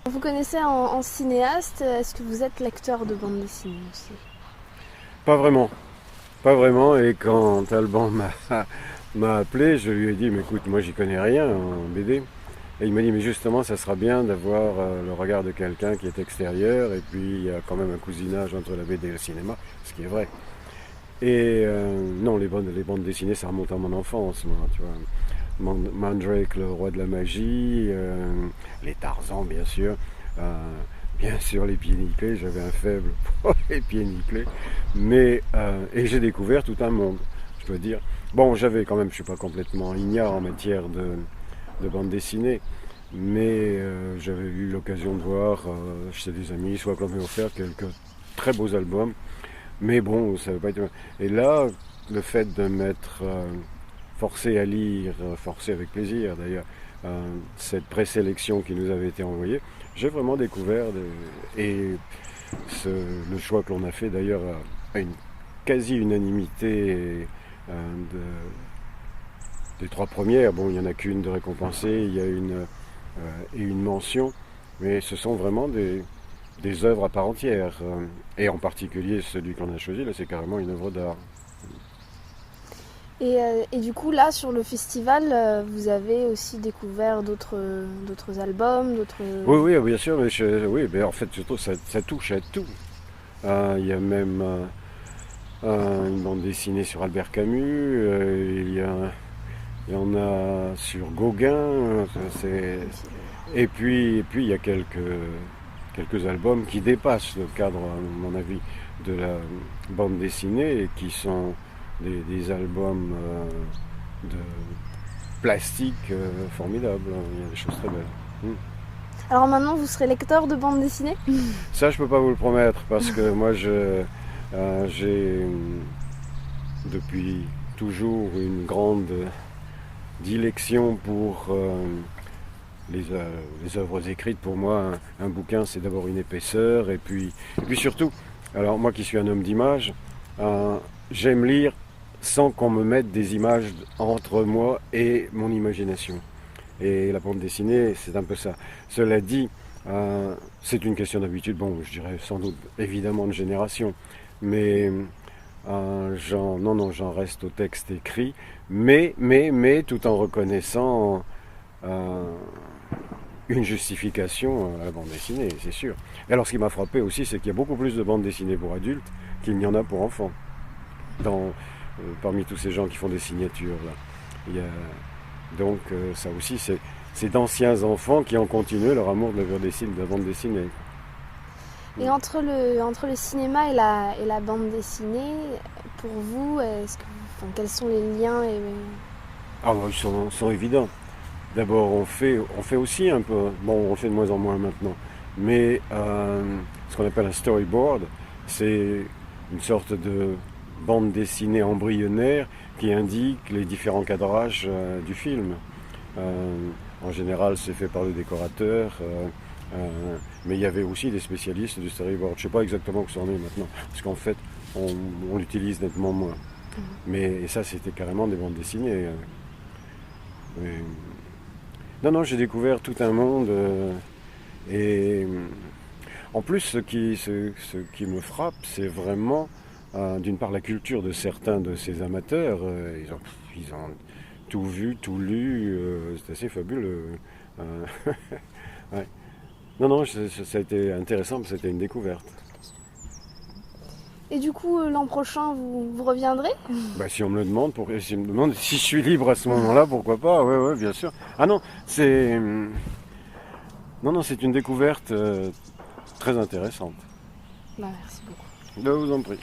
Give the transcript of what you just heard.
Vous connaissez en cinéaste, est-ce que vous êtes lecteur de bande dessinée aussi? Pas vraiment, pas vraiment. Et quand Alban m'a appelé, je lui ai dit, mais écoute, moi j'y connais rien en BD. Et il m'a dit, mais justement, ça sera bien d'avoir le regard de quelqu'un qui est extérieur. Et puis il y a quand même un cousinage entre la BD et le cinéma, ce qui est vrai. Et non, les bandes dessinées, ça remonte à mon enfance, moi, tu vois. Mandrake, le roi de la magie, les Tarzans, bien sûr. Euh, Bien sûr, les pieds nickelés, j'avais un faible pour les pieds nickelés. Et j'ai découvert tout un monde, je dois dire. Bon, j'avais quand même, je suis pas complètement ignare en matière de bande dessinée, mais j'avais eu l'occasion de voir chez des amis, soit qu'on m'avait offert quelques très beaux albums. Mais bon, ça veut pas être. Et là, le fait de m'être forcé à lire, forcé avec plaisir d'ailleurs, cette présélection qui nous avait été envoyée, j'ai vraiment découvert. Et le choix que l'on a fait d'ailleurs à une quasi-unanimité des trois premières. Bon, il n'y en a qu'une de récompensée, il y a une mention, mais ce sont vraiment des œuvres à part entière. Et en particulier celui qu'on a choisi, là, c'est carrément une œuvre d'art. Et du coup, là, sur le festival, vous avez aussi découvert d'autres albums, d'autres... Oui, oui, bien sûr, oui, mais en fait, surtout, ça touche à tout. Il y a même une bande dessinée sur Albert Camus, il y en a sur Gauguin, et puis il y a quelques albums qui dépassent le cadre, à mon avis, de la bande dessinée et qui sont des albums de plastique formidables. Il y a des choses très belles. Alors maintenant, vous serez lecteur de bande dessinée? Ça, je peux pas vous le promettre parce que moi, j'ai depuis toujours une grande dilection pour les œuvres écrites. Pour moi, un bouquin, c'est d'abord une épaisseur et puis surtout, alors moi qui suis un homme d'image, j'aime lire sans qu'on me mette des images entre moi et mon imagination. Et la bande dessinée, c'est un peu ça. Cela dit, c'est une question d'habitude, bon, je dirais sans doute évidemment de génération, mais j'en reste au texte écrit, mais tout en reconnaissant une justification à la bande dessinée, c'est sûr. Et alors ce qui m'a frappé aussi, c'est qu'il y a beaucoup plus de bandes dessinées pour adultes qu'il n'y en a pour enfants. Parmi tous ces gens qui font des signatures là. Donc ça aussi, c'est d'anciens enfants qui ont continué leur amour de la bande dessinée. Et entre le cinéma et la bande dessinée, pour vous, quels sont les liens Ah, ils sont évidents. D'abord, on fait aussi un peu, bon, on le fait de moins en moins maintenant, mais ce qu'on appelle un storyboard, c'est une sorte de bande dessinée embryonnaire qui indique les différents cadrages du film. En général, c'est fait par le décorateur, mais il y avait aussi des spécialistes du storyboard. Je ne sais pas exactement où ça en est maintenant, parce qu'en fait, on l'utilise nettement moins. Et ça, c'était carrément des bandes dessinées. Mais non, j'ai découvert tout un monde. Et en plus, ce qui me frappe, c'est vraiment, d'une part, la culture de certains de ces amateurs. Ils ont tout vu, tout lu. C'est assez fabuleux. Euh, ouais. Non, ça a été intéressant, c'était une découverte. Et du coup, l'an prochain, vous reviendrez? Bah, si on me le demande, si on me demande si je suis libre à ce moment-là, pourquoi pas? Ouais, bien sûr. Ah non, c'est une découverte très intéressante. Bah, merci beaucoup. Je vous en prie.